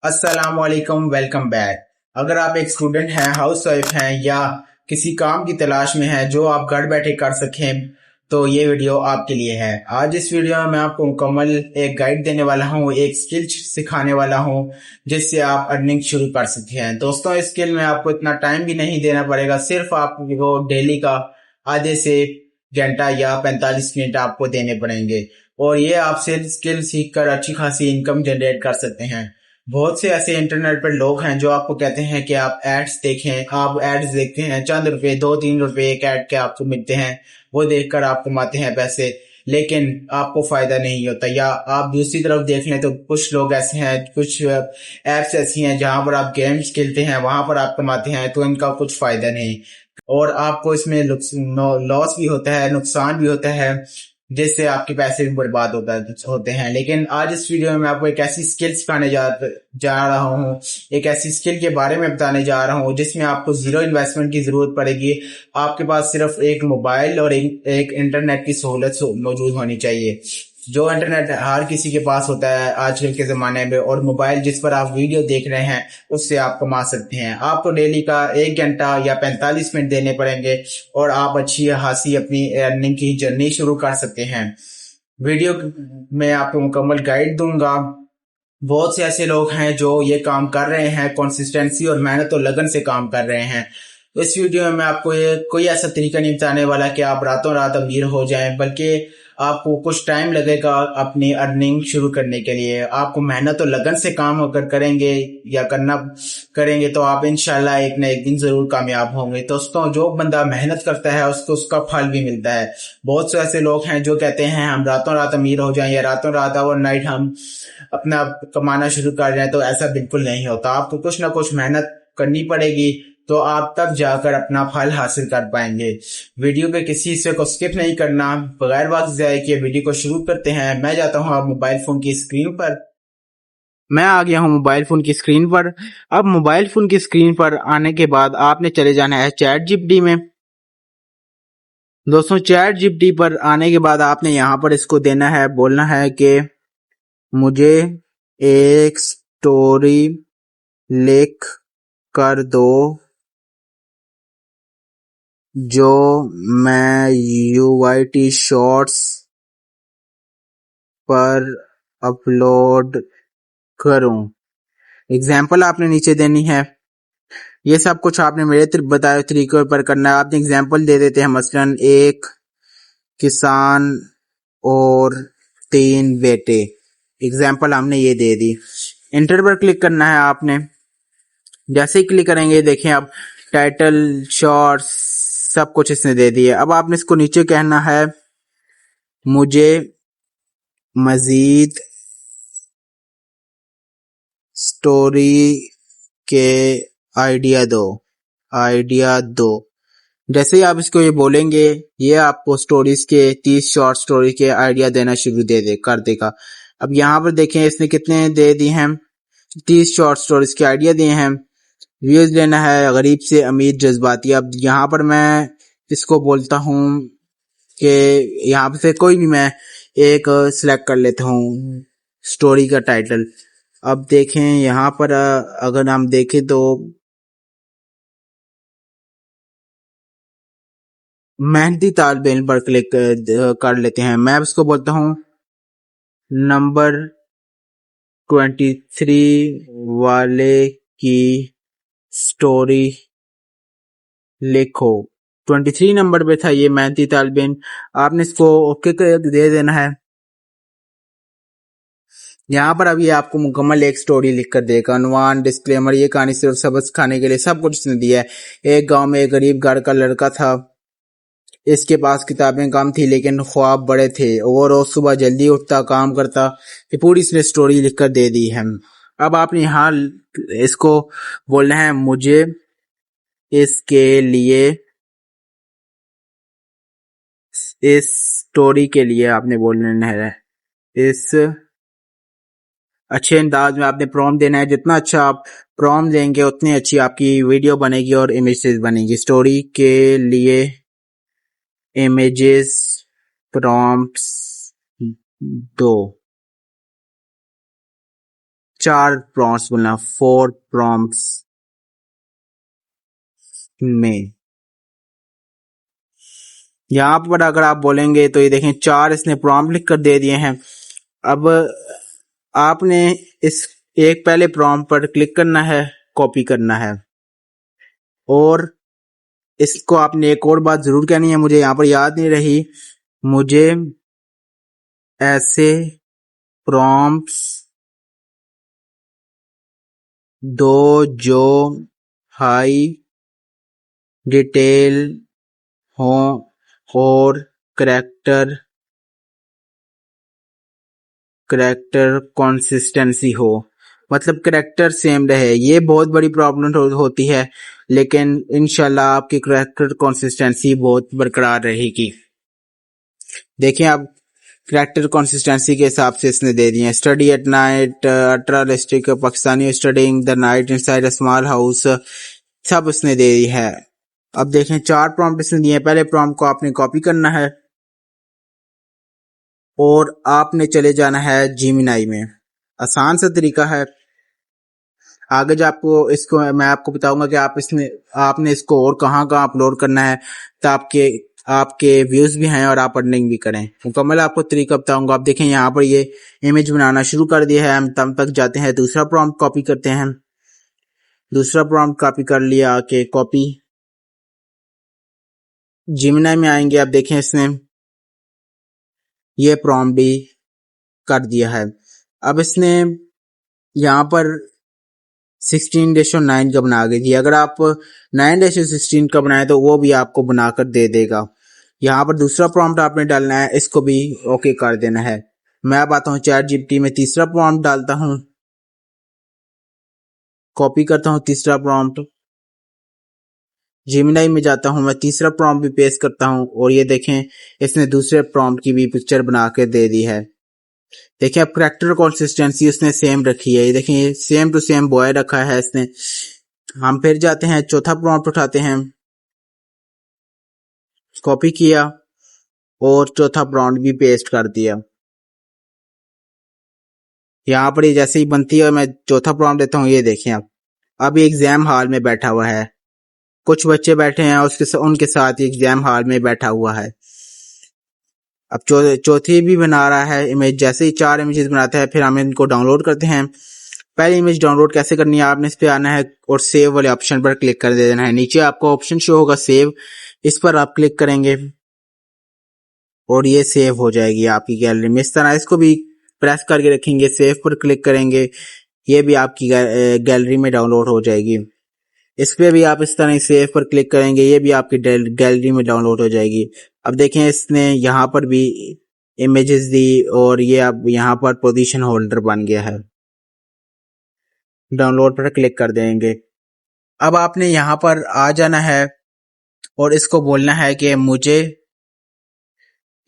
अस्सलामुअलैकुम, welcome back. अगर आप एक स्टूडेंट हैं, हाउस वाइफ हैं या किसी काम की तलाश में हैं जो आप घर बैठे कर सकें तो ये वीडियो आपके लिए है। आज इस वीडियो में मैं आपको मुकम्मल एक गाइड देने वाला हूँ, एक स्किल सिखाने वाला हूँ जिससे आप अर्निंग शुरू कर सकते हैं। दोस्तों, इस स्किल में आपको इतना टाइम भी नहीं देना पड़ेगा, सिर्फ आपको डेली का आधे से घंटा या 45 मिनट आपको देने पड़ेंगे और ये आप स्किल सीख कर अच्छी खासी इनकम जनरेट कर सकते हैं। बहुत से ऐसे इंटरनेट पर लोग हैं जो आपको कहते हैं कि आप एड्स देखें, आप एड्स देखते हैं, चंद रुपए 2-3 रुपए एक एड के आपको मिलते हैं, वो देखकर आप कमाते हैं पैसे, लेकिन आपको फायदा नहीं होता। या आप दूसरी तरफ देख लें तो कुछ लोग ऐसे हैं, कुछ एप्स ऐसी हैं जहां पर आप गेम्स खेलते हैं, वहां पर आप कमाते हैं, तो इनका कुछ फायदा नहीं और आपको इसमें लॉस भी होता है, नुकसान भी होता है, जिससे आपके पैसे भी बर्बाद होते हैं। लेकिन आज इस वीडियो में मैं आपको एक ऐसी स्किल सिखाने जा रहा हूँ, एक ऐसी स्किल के बारे में बताने जा रहा हूँ जिसमें आपको जीरो इन्वेस्टमेंट की जरूरत पड़ेगी। आपके पास सिर्फ एक मोबाइल और एक इंटरनेट की सहूलत मौजूद होनी चाहिए। जो इंटरनेट हर किसी के पास होता है आजकल के ज़माने में, और मोबाइल जिस पर आप वीडियो देख रहे हैं उससे आप कमा सकते हैं। आपको डेली का 1 घंटा या 45 मिनट देने पड़ेंगे और आप अच्छी खासी अपनी अर्निंग की जर्नी शुरू कर सकते हैं। वीडियो में आपको मुकम्मल गाइड दूंगा। बहुत से ऐसे लोग हैं जो ये काम कर रहे हैं, कंसिस्टेंसी और मेहनत और लगन से काम कर रहे हैं। तो इस वीडियो में मैं आपको ये कोई ऐसा तरीका नहीं बताने वाला कि आप रातों रात अमीर हो जाएं, बल्कि आपको कुछ टाइम लगेगा अपनी अर्निंग शुरू करने के लिए। आपको मेहनत और लगन से काम अगर करेंगे या करना करेंगे तो आप इंशाल्लाह एक ना एक दिन जरूर कामयाब होंगे। दोस्तों, जो बंदा मेहनत करता है उसको उसका फल भी मिलता है। बहुत से ऐसे लोग हैं जो कहते हैं हम रातों रात अमीर हो जाएं या रातों रात ओवरनाइट हम अपना कमाना शुरू कर जाए, तो ऐसा बिल्कुल नहीं होता। आपको कुछ ना कुछ मेहनत करनी पड़ेगी तो आप तब जाकर अपना फल हासिल कर पाएंगे। वीडियो के किसी हिस्से को स्किप नहीं करना। बगैर वक्त जाए कि वीडियो को शुरू करते हैं। मैं जाता हूँ अब मोबाइल फोन की स्क्रीन पर। मैं आ गया हूँ मोबाइल फोन की स्क्रीन पर। अब मोबाइल फोन की स्क्रीन पर आने के बाद आपने चले जाना है चैट जीपीटी में। दोस्तों, चैट जीपीटी पर आने के बाद आपने यहाँ पर इसको देना है, बोलना है कि मुझे एक स्टोरी लिख कर दो जो मैं यूआईटी शॉर्ट्स पर अपलोड करूं। एग्जाम्पल आपने नीचे देनी है। ये सब कुछ आपने मेरे बताए तरीके पर करना है। आपने एग्जाम्पल दे देते हैं, मसलन एक किसान और 3 बेटे। एग्जाम्पल हमने ये दे दी। इंटर पर क्लिक करना है आपने। जैसे ही क्लिक करेंगे देखें अब टाइटल, शॉर्ट्स सब कुछ इसने दे दिया। अब आपने इसको नीचे कहना है मुझे मजीद स्टोरी के आइडिया दो। जैसे ही आप इसको ये बोलेंगे, ये आपको स्टोरीज के 30 शॉर्ट स्टोरी के आइडिया देना शुरू कर देगा। अब यहाँ पर देखें इसने कितने दे दिए हैं, 30 शॉर्ट स्टोरीज के आइडिया दिए हैं। व्यूज लेना है गरीब से अमीर जज्बाती। अब यहाँ पर मैं इसको बोलता हूँ कि यहाँ से कोई भी मैं एक सिलेक्ट कर लेता हूँ स्टोरी का टाइटल। अब देखें यहाँ पर अगर हम देखें तो मेहनती तालिब इल्म पर क्लिक कर लेते हैं। मैं इसको बोलता हूँ नंबर 23 वाले की स्टोरी लिखो। 23 नंबर पे था ये मेहनती तालिब इल्म। आपने इसको ओके दे देना है। यहाँ पर अभी आपको मुकम्मल एक स्टोरी लिख कर देगा। अनुमान, डिस्क्लेमर, ये कहानी सिर्फ सबक खाने के लिए, सब कुछ इसने दिया है। एक गांव में एक गरीब घर का लड़का था। इसके पास किताबें कम थी लेकिन ख्वाब बड़े थे। वो रोज सुबह जल्दी उठता, काम करता। ये पूरी इसने स्टोरी लिखकर दे दी है। अब आपने यहाँ इसको बोलना है मुझे इसके लिए, इस स्टोरी के लिए आपने बोलना है इस अच्छे अंदाज में आपने प्रॉम्प्ट देना है। जितना अच्छा आप प्रॉम्प्ट देंगे उतनी अच्छी आपकी वीडियो बनेगी और इमेजेस बनेगी। स्टोरी के लिए इमेजेस प्रॉम्प्ट्स दो। 4 प्रॉम्प्ट्स बोलना, 4 प्रॉम्प्ट्स में। यहाँ पर अगर आप बोलेंगे तो ये देखें 4 इसने प्रॉम्प्ट लिख कर दे दिए हैं। अब आपने इस एक पहले प्रॉम्प्ट पर क्लिक करना है, कॉपी करना है, और इसको आपने एक और बात जरूर कहनी है, मुझे यहाँ पर याद नहीं रही। मुझे ऐसे प्रॉम्प्ट्स दो जो हाई डिटेल हो और करेक्टर कंसिस्टेंसी हो, मतलब करेक्टर सेम रहे। ये बहुत बड़ी प्रॉब्लम होती है, लेकिन इंशाल्लाह आपकी करेक्टर कंसिस्टेंसी बहुत बरकरार रहेगी। देखिए आप करेक्टर कंसिस्टेंसी के हिसाब से इसने दे दिए, study at night, ultra restrict, Pakistani studying the night inside a small house, सब उसने दे दी है। अब देखें 4 प्रॉम्प्ट इसने दिए। पहले प्रॉम्प्ट को आपने कॉपी करना है और आपने चले जाना है जेमिनी में। आसान सा तरीका है। आगे जो इसको मैं आपको बताऊंगा कि आपने इसको और कहाँ कहाँ अपलोड करना है, तो आपके व्यूज भी हैं और आप अर्निंग भी करें। मुकम्मल आपको तरीका बताऊंगा। आप देखें यहाँ पर ये इमेज बनाना शुरू कर दिया है। हम तब तक जाते हैं, दूसरा प्रॉम्प्ट कॉपी करते हैं। दूसरा प्रॉम्प्ट कॉपी कर लिया, आके कॉपी जेमिनी में आएंगे। आप देखें इसने ये प्रॉम्प्ट भी कर दिया है। अब इसने यहाँ पर 16:9 का बना के दिया। अगर आप 9:16 का बनाए तो वो भी आपको बनाकर दे देगा। यहाँ पर दूसरा प्रॉम्प्ट आपने डालना है, इसको भी ओके कर देना है। मैं अब आता हूँ चैट जीपीटी में, तीसरा प्रॉम्प्ट डालता हूँ, कॉपी करता हूँ तीसरा प्रॉम्प्ट, जेमिनी में जाता हूँ, मैं तीसरा प्रॉम्प्ट भी पेस्ट करता हूँ, और ये देखें इसने दूसरे प्रॉम्प्ट की भी पिक्चर बना के दे दी है। देखिए अब करेक्टर कंसिस्टेंसी उसने सेम रखी है। ये देखिए सेम टू सेम बॉय रखा है इसने। हम फिर जाते हैं, चौथा प्रॉम्प्ट उठाते हैं, कॉपी किया और चौथा प्रॉम्प्ट भी पेस्ट कर दिया। यहाँ पर ये जैसे ही बनती है मैं चौथा प्रॉम्प्ट देता हूँ। ये देखें आप, अब एग्जाम हॉल में बैठा हुआ है, कुछ बच्चे बैठे हैं उनके साथ एग्जाम हॉल में बैठा हुआ है। अब चौथी भी बना रहा है इमेज। जैसे ही 4 इमेजेस बनाता है, फिर हम इनको डाउनलोड करते हैं। पहली इमेज डाउनलोड कैसे करनी है, आपने इस पे आना है और सेव वाले ऑप्शन पर क्लिक कर देना है। नीचे आपको ऑप्शन शो होगा सेव, इस पर आप क्लिक करेंगे और ये सेव हो जाएगी आपकी गैलरी में। इस तरह इसको भी प्रेस करके रखेंगे, सेव पर क्लिक करेंगे, ये भी आपकी गैलरी में डाउनलोड हो जाएगी। इस पे भी आप इस तरह सेव पर क्लिक करेंगे, ये भी आपकी गैलरी में डाउनलोड हो जाएगी। अब देखें इसने यहाँ पर भी इमेजेस दी और ये अब यहाँ पर पोजीशन होल्डर बन गया है। डाउनलोड पर क्लिक कर देंगे। अब आपने यहाँ पर आ जाना है और इसको बोलना है कि मुझे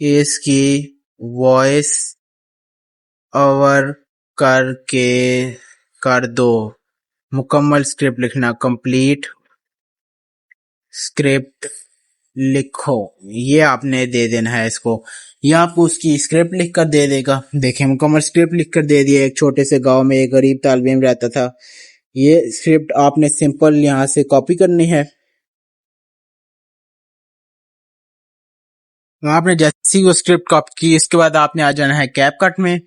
इसकी वॉइस ओवर करके कर दो। मुकम्मल स्क्रिप्ट लिखना, कंप्लीट स्क्रिप्ट लिखो, ये आपने दे देना है इसको। ये आपको उसकी स्क्रिप्ट लिख कर दे देगा। देखें मुकम्मल स्क्रिप्ट लिख कर दे दिया। एक छोटे से गांव में एक गरीब तालिब इल्म रहता था। ये स्क्रिप्ट आपने सिंपल यहाँ से कॉपी करनी है। आपने जैसी वो स्क्रिप्ट कॉपी की, इसके बाद आपने आ जाना है कैपकट में।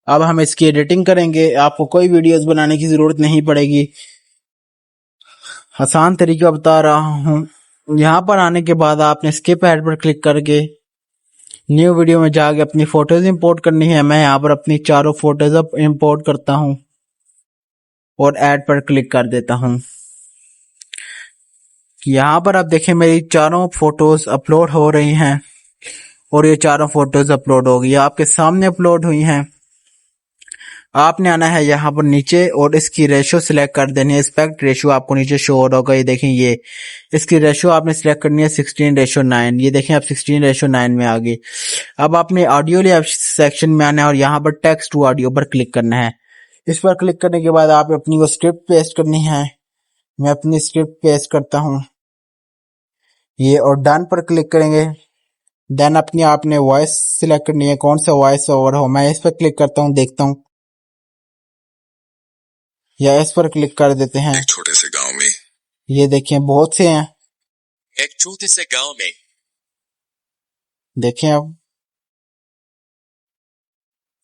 अब हम इसकी एडिटिंग करेंगे। आपको कोई वीडियोस बनाने की जरूरत नहीं पड़ेगी, आसान तरीका बता रहा हूँ। यहाँ पर आने के बाद आपने स्किप ऐड पर क्लिक करके न्यू वीडियो में जाके अपनी फोटोज इंपोर्ट करनी है। मैं यहाँ पर अपनी चारों फोटोज अब इंपोर्ट करता हूँ और ऐड पर क्लिक कर देता हूँ। यहाँ पर आप देखें मेरी चारों फोटोज अपलोड हो रही हैं और ये चारों फोटोज अपलोड हो गई, आपके सामने अपलोड हुई हैं। आपने आना है यहाँ पर नीचे और इसकी रेशो सिलेक्ट कर देनी है। एस्पेक्ट रेशो आपको नीचे शो हो रहा होगा, ये देखें ये इसकी रेशो आपने सिलेक्ट करनी है 16:9। ये देखें आप 16:9 में आ गई। अब आपने ऑडियो सेक्शन में आना है और यहाँ पर टेक्स्ट टू ऑडियो पर क्लिक करना है। इस पर क्लिक करने के बाद आप अपनी वो स्क्रिप्ट पेस्ट करनी है। मैं अपनी स्क्रिप्ट पेस्ट करता हूँ ये, और डन पर क्लिक करेंगे। देन अपनी आपने वॉइस सिलेक्ट करनी है, कौन सा वॉइस ओवर हो। मैं इस पर क्लिक करता हूँ, देखता हूँ या इस पर क्लिक कर देते हैं। एक छोटे से गांव में, ये देखें बहुत से हैं, एक छोटे से गांव में, देखें अब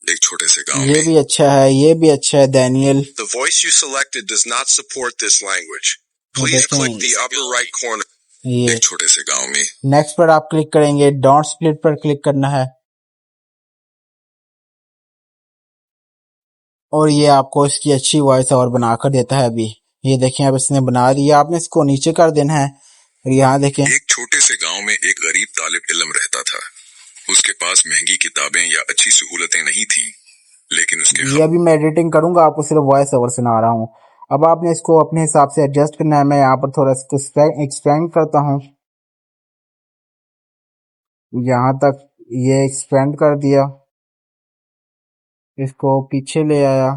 एक छोटे से गांव ये में। भी अच्छा है, ये भी अच्छा है Daniel. The voice you selected does not support this language. Please click the upper right corner. ये एक छोटे से गांव में। नेक्स्ट पर आप क्लिक करेंगे, डॉट स्प्लिट पर क्लिक करना है और ये आपको इसकी अच्छी वॉइस और बनाकर देता है। अभी ये देखें, अब इसने बना दिया, आपने इसको नीचे कर देना है और यहाँ देखें। एक छोटे से गांव में एक गरीब तालिब इल्म रहता था। उसके पास महंगी किताबें या अच्छी सहूलतें नहीं थी, लेकिन उसके ये अभी मैं एडिटिंग करूंगा, आपको सिर्फ वॉइस ओवर सुना रहा हूँ। अब आपने इसको अपने हिसाब से एडजस्ट करना है। मैं यहाँ पर थोड़ा इसको एक्सपेंड करता हूँ, यहाँ तक ये एक्सपेंड कर दिया, इसको पीछे ले आया।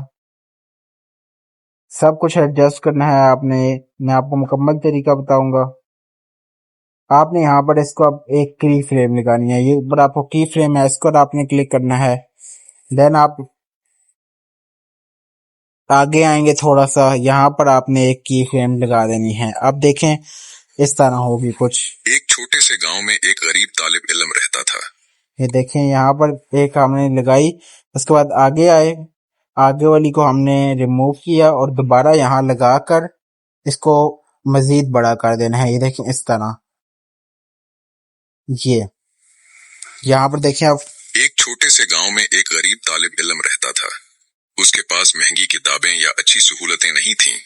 सब कुछ एडजस्ट करना है आपने, मैं आपको मुकम्मल तरीका बताऊंगा। आपने यहाँ पर इसको अब एक की फ्रेम लगानी है, ये ऊपर आपको की फ्रेम है, इसको आपने क्लिक करना है। देन आप आगे आएंगे थोड़ा सा, यहाँ पर आपने एक की फ्रेम लगा देनी है। अब देखें इस तरह होगी कुछ। एक छोटे से गांव में एक गरीब तालिब इल्म रहता था। ये देखें यहाँ पर एक हमने लगाई, उसके बाद आगे आए, आगे वाली को हमने रिमूव किया और दोबारा यहाँ लगाकर इसको मजीद बड़ा कर देना है। ये देखें इस तरह, ये यहाँ पर देखें आप। एक छोटे से गांव में एक गरीब तालिब इल्म रहता था। उसके पास महंगी किताबें या अच्छी सहूलतें नहीं थीं,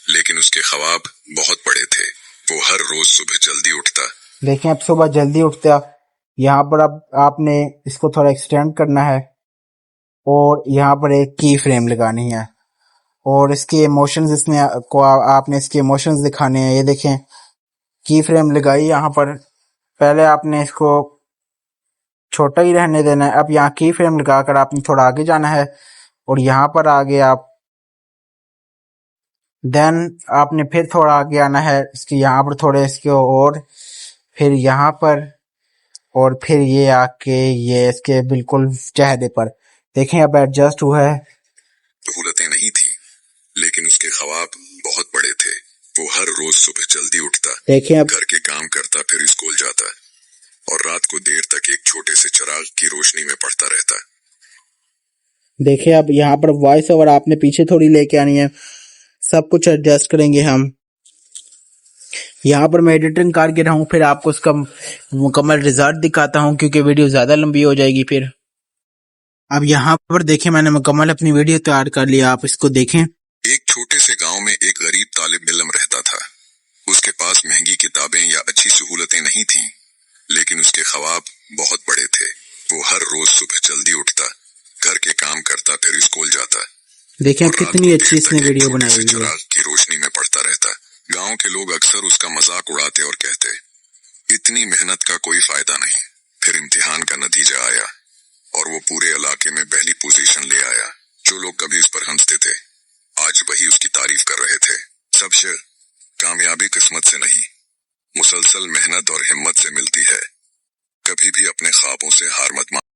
लेकिन उसके ख्वाब बहुत बड़े थे। वो हर रोज सुबह जल्दी उठता। देखें अब सुबह जल्दी उठता। यहाँ पर अब आपने इसको थोड़ा एक्सटेंड करना है और यहाँ पर एक की फ्रेम लगानी है और इसके इमोशंस इसमें को आपने इसके इमोशंस दिखाने हैं। ये देखें की फ्रेम लगाई, यहाँ पर पहले आपने इसको छोटा ही रहने देना है। अब यहाँ की फ्रेम लगाकर आपने थोड़ा आगे जाना है और यहाँ पर आगे आप देन आपने फिर थोड़ा आगे आना है, इसके यहाँ पर थोड़े इसके और फिर यहाँ पर और फिर ये आके ये इसके बिल्कुल चेहरे पर देखें अब एडजस्ट हुआ है। सहूलतें नहीं थी, लेकिन उसके ख्वाब बहुत बड़े थे। वो हर रोज सुबह जल्दी उठता, देखें अब घर के काम करता, फिर स्कूल जाता और रात को देर तक एक छोटे से चिराग की रोशनी में पढ़ता रहता। देखें अब यहाँ पर वॉइस ओवर आपने पीछे थोड़ी लेके आनी है, सब कुछ एडजस्ट करेंगे हम। यहाँ पर मैं एडिटिंग करके रहा हूँ, फिर आपको उसका मुकम्मल रिजल्ट दिखाता हूँ क्योंकि वीडियो ज्यादा लंबी हो जाएगी फिर। अब यहाँ पर देखें मैंने मुकम्मल अपनी वीडियो तैयार कर लिया, आप इसको देखें। एक छोटे से गांव में एक गरीब तालिब इल्म रहता था। उसके पास महंगी किताबें या अच्छी सहूलतें नहीं थीं, लेकिन उसके ख्वाब बहुत बड़े थे। वो हर रोज सुबह जल्दी उठता, घर के काम करता, फिर स्कूल जाता। देखें कितनी अच्छी इसने वीडियो बनाई हुई है। चिराग की रोशनी में पढ़ता रहता। गांव के लोग अक्सर उसका मजाक उड़ाते और कहते, इतनी मेहनत का कोई फायदा नहीं। फिर इम्तिहान का नतीजा आया और वो पूरे इलाके में पहली पोजीशन ले आया। जो लोग कभी इस पर हंसते थे, आज वही उसकी तारीफ कर रहे थे। सब शेर कामयाबी किस्मत से नहीं, मुसलसल मेहनत और हिम्मत से मिलती है। कभी भी अपने ख्वाबों से हार मत मान।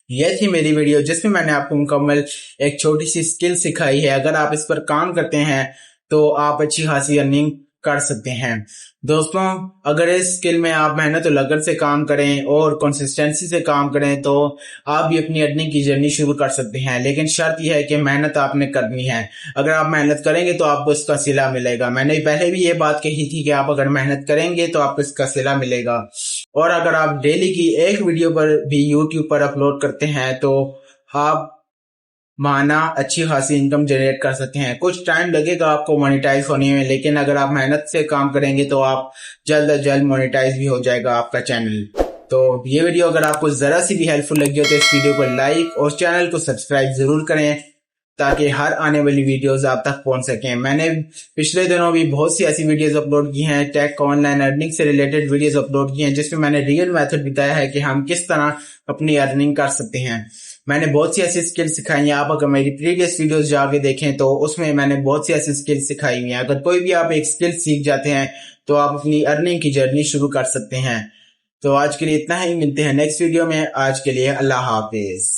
यह थी मेरी वीडियो जिसमें मैंने आपको मुकम्मल एक छोटी सी स्किल सिखाई है। अगर आप इस पर काम करते हैं तो आप अच्छी खासी अर्निंग कर सकते हैं। दोस्तों, अगर इस स्किल में आप मेहनत और लगन से काम करें और कंसिस्टेंसी से काम करें तो आप भी अपनी अर्निंग की जर्नी शुरू कर सकते हैं, लेकिन शर्त यह है कि मेहनत आपने करनी है। अगर आप मेहनत करेंगे तो आपको इसका सिला मिलेगा। मैंने पहले भी ये बात कही थी कि आप अगर मेहनत करेंगे तो आपको इसका सिला मिलेगा। और अगर आप डेली की एक वीडियो पर भी यूट्यूब पर अपलोड करते हैं तो आप माना अच्छी खासी इनकम जनरेट कर सकते हैं। कुछ टाइम लगेगा आपको मोनेटाइज होने में, लेकिन अगर आप मेहनत से काम करेंगे तो आप जल्द अज जल्द मोनेटाइज भी हो जाएगा आपका चैनल। तो ये वीडियो अगर आपको जरा सी भी हेल्पफुल लगी हो तो इस वीडियो को लाइक और चैनल को सब्सक्राइब जरूर करें ताकि हर आने वाली वीडियोस आप तक पहुंच सकें। मैंने पिछले दिनों भी बहुत सी ऐसी वीडियोस अपलोड की हैं, टेक ऑनलाइन अर्निंग से रिलेटेड वीडियोस अपलोड की हैं जिसमें मैंने रियल मेथड बताया है कि हम किस तरह अपनी अर्निंग कर सकते हैं। मैंने बहुत सी ऐसी स्किल सिखाई हैं। आप अगर मेरी प्रीवियस वीडियोस जाके देखें तो उसमें मैंने बहुत सी ऐसी स्किल सिखाई हुई हैं। अगर कोई भी आप एक स्किल सीख जाते हैं तो आप अपनी अर्निंग की जर्नी शुरू कर सकते हैं। तो आज के लिए इतना ही, मिलते हैं नेक्स्ट वीडियो में। आज के लिए अल्लाह हाफिज।